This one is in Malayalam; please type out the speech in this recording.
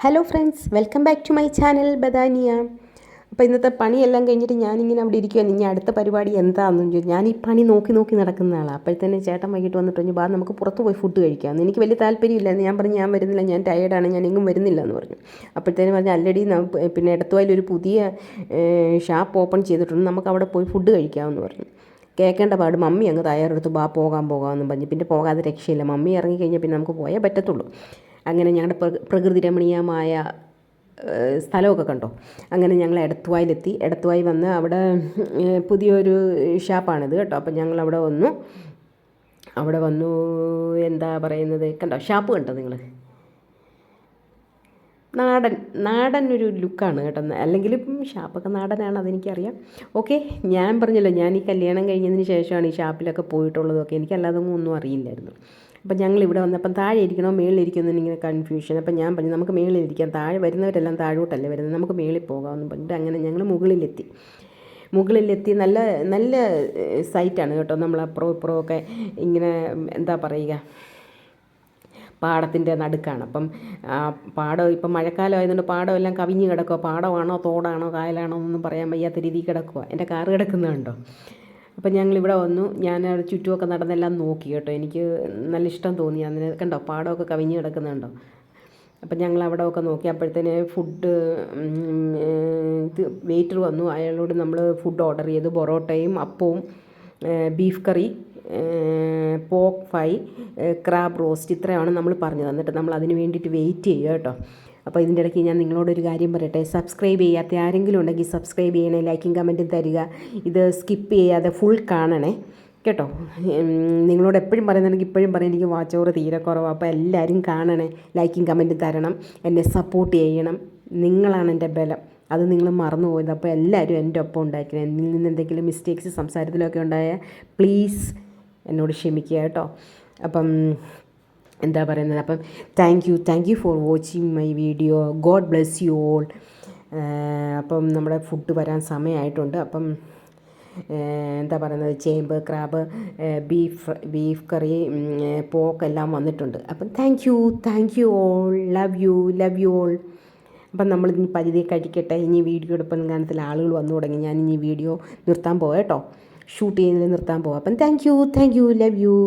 Hello friends, welcome back to my channel ബദാനിയ. അപ്പോൾ ഇന്നത്തെ പണിയെല്ലാം കഴിഞ്ഞിട്ട് ഞാനിങ്ങനെ അവിടെ ഇരിക്കുകയാണ്. ഇനി അടുത്ത പരിപാടി എന്താണെന്ന് ചോദിച്ചു. ഞാൻ ഈ പണി നോക്കി നടക്കുന്ന ആളാണ്. അപ്പോഴത്തേന് ചേട്ടൻ വൈകിട്ട് വന്നിട്ട് പറഞ്ഞു, ബാ നമുക്ക് പുറത്ത് പോയി ഫുഡ് കഴിക്കാമെന്ന്. എനിക്ക് വലിയ താല്പര്യമില്ലായിരുന്നു. ഞാൻ പറഞ്ഞു ഞാൻ വരുന്നില്ല, ഞാൻ ടയേർഡാണ്, ഞാൻ എങ്ങും വരുന്നില്ല എന്ന് പറഞ്ഞു. അപ്പോഴത്തേന് പറഞ്ഞു അല്ലടി പിന്നെ എടത്തുവായിൽ ഒരു പുതിയ ഷാപ്പ് ഓപ്പൺ ചെയ്തിട്ടുണ്ട്, നമുക്ക് അവിടെ പോയി ഫുഡ് കഴിക്കാമെന്ന് പറഞ്ഞു. കേൾക്കേണ്ട പാട് മമ്മി അങ്ങ് തയ്യാറെടുത്ത് ബാ പോകാമെന്ന് പറഞ്ഞു. പിന്നെ പോകാതെ രക്ഷയില്ല. മമ്മി ഇറങ്ങിക്കഴിഞ്ഞാൽ പിന്നെ നമുക്ക് പോയേ പറ്റത്തുള്ളൂ. അങ്ങനെ ഞങ്ങളുടെ പ്രകൃതി രമണീയമായ സ്ഥലമൊക്കെ കണ്ടോ. അങ്ങനെ ഞങ്ങൾ എടത്തുവായിലെത്തി. എടത്തുവായി വന്ന് അവിടെ പുതിയൊരു ഷാപ്പാണിത് കേട്ടോ. അപ്പം ഞങ്ങൾ അവിടെ വന്നു എന്താ പറയുന്നത് കണ്ടോ, ഷാപ്പ് കണ്ടോ നിങ്ങൾ. നാടൻ ഒരു ലുക്കാണ് കേട്ടോ. അല്ലെങ്കിൽ ഷാപ്പൊക്കെ നാടനാണ്, അതെനിക്കറിയാം. ഓക്കെ, ഞാൻ പറഞ്ഞല്ലോ, ഞാൻ ഈ കല്യാണം കഴിഞ്ഞതിന് ശേഷമാണ് ഈ ഷാപ്പിലൊക്കെ പോയിട്ടുള്ളതൊക്കെ. എനിക്കല്ലാതെ ഒന്നും അറിയില്ലായിരുന്നു. അപ്പം ഞങ്ങൾ ഇവിടെ വന്നപ്പം താഴെ ഇരിക്കണോ മേളിലിരിക്കണോ എന്നിങ്ങനെ കൺഫ്യൂഷൻ. അപ്പം ഞാൻ പറഞ്ഞു നമുക്ക് മേളിലിരിക്കാം, താഴെ വരുന്നവരെല്ലാം താഴോട്ടല്ലേ വരുന്നത്, നമുക്ക് മേളിൽ പോകാമെന്ന് പറഞ്ഞിട്ട് അങ്ങനെ ഞങ്ങൾ മുകളിലെത്തി. നല്ല നല്ല സൈറ്റാണ് കേട്ടോ. നമ്മൾ അപ്പുറവും ഇപ്പുറമൊക്കെ ഇങ്ങനെ എന്താ പറയുക, പാടത്തിൻ്റെ നടുക്കാണ്. അപ്പം പാടം ഇപ്പം മഴക്കാലം ആയതുകൊണ്ട് പാടമെല്ലാം കവിഞ്ഞ് കിടക്കുക. പാടമാണോ തോടാണോ കായലാണോ എന്നൊന്നും പറയാൻ വയ്യാത്ത രീതിയിൽ കിടക്കുക. എൻ്റെ കാറ് കിടക്കുന്നുണ്ടോ. അപ്പം ഞങ്ങളിവിടെ വന്നു. ഞാൻ ചുറ്റുമൊക്കെ നടന്നെല്ലാം നോക്കി കേട്ടോ. എനിക്ക് നല്ല ഇഷ്ടം തോന്നി. അതിന് കണ്ടോ പാടമൊക്കെ കവിഞ്ഞ് കിടക്കുന്നുണ്ടോ. അപ്പം ഞങ്ങൾ അവിടെ ഒക്കെ നോക്കി. അപ്പോഴത്തേന് ഫുഡ് വെയിറ്റർ വന്നു. അയാളോട് നമ്മൾ ഫുഡ് ഓർഡർ ചെയ്തു. പൊറോട്ടയും അപ്പവും ബീഫ് കറി, പോർക്ക് ഫ്രൈ, ക്രാബ് റോസ്റ്റ്, ഇത്രയാണ് നമ്മൾ പറഞ്ഞത്. എന്നിട്ട് നമ്മൾ അതിന് വേണ്ടിയിട്ട് വെയിറ്റ് ചെയ്യുക കേട്ടോ. അപ്പോൾ ഇതിൻ്റെ ഇടയ്ക്ക് ഞാൻ നിങ്ങളോടൊരു കാര്യം പറയട്ടെ. സബ്സ്ക്രൈബ് ചെയ്യാത്ത ആരെങ്കിലും ഉണ്ടെങ്കിൽ സബ്സ്ക്രൈബ് ചെയ്യണേ, ലൈക്കും കമൻറ്റും തരിക. ഇത് സ്കിപ്പ് ചെയ്യാതെ ഫുൾ കാണണേ കേട്ടോ. നിങ്ങളോട് എപ്പോഴും പറയുന്നുണ്ടെങ്കിൽ ഇപ്പോഴും പറയാം, എനിക്ക് വാച്ച് ഓവർ തീരെ കുറവാണ്. അപ്പോൾ എല്ലാവരും കാണണേ, ലൈക്കും കമൻറ്റും തരണം, എന്നെ സപ്പോർട്ട് ചെയ്യണം. നിങ്ങളാണ് എൻ്റെ ബലം, അത് നിങ്ങൾ മറന്നു പോയത്. അപ്പോൾ എല്ലാവരും എൻ്റെ ഒപ്പം ഉണ്ടായിരിക്കണം. എന്നിൽ നിന്ന് എന്തെങ്കിലും മിസ്റ്റേക്സ് സംസാരത്തിലൊക്കെ ഉണ്ടായാൽ പ്ലീസ് എന്നോട് ക്ഷമിക്കുക കേട്ടോ. അപ്പം എന്താ പറയുന്നത്, അപ്പം thank you for watching my video. God bless you all. അപ്പം നമ്മുടെ ഫുഡ് വരാൻ സമയമായിട്ടുണ്ട്. അപ്പം എന്താ പറയുന്നത്, ചേമ്പ്, ക്രാബ്, ബീഫ് കറി, പോക്ക് എല്ലാം വന്നിട്ടുണ്ട്. അപ്പം thank you all. Love you all. അപ്പം നമ്മളിനി പരിധി കഴിക്കട്ടെ. ഇനി വീഡിയോ എടുപ്പം ഗാനത്തിൽ ആളുകൾ വന്നു തുടങ്ങി. ഞാൻ ഇനി വീഡിയോ നിർത്താൻ പോവാം കേട്ടോ. ഷൂട്ട് ചെയ്യുന്നതിൽ നിർത്താൻ പോവാം. അപ്പം താങ്ക് യു. Love you.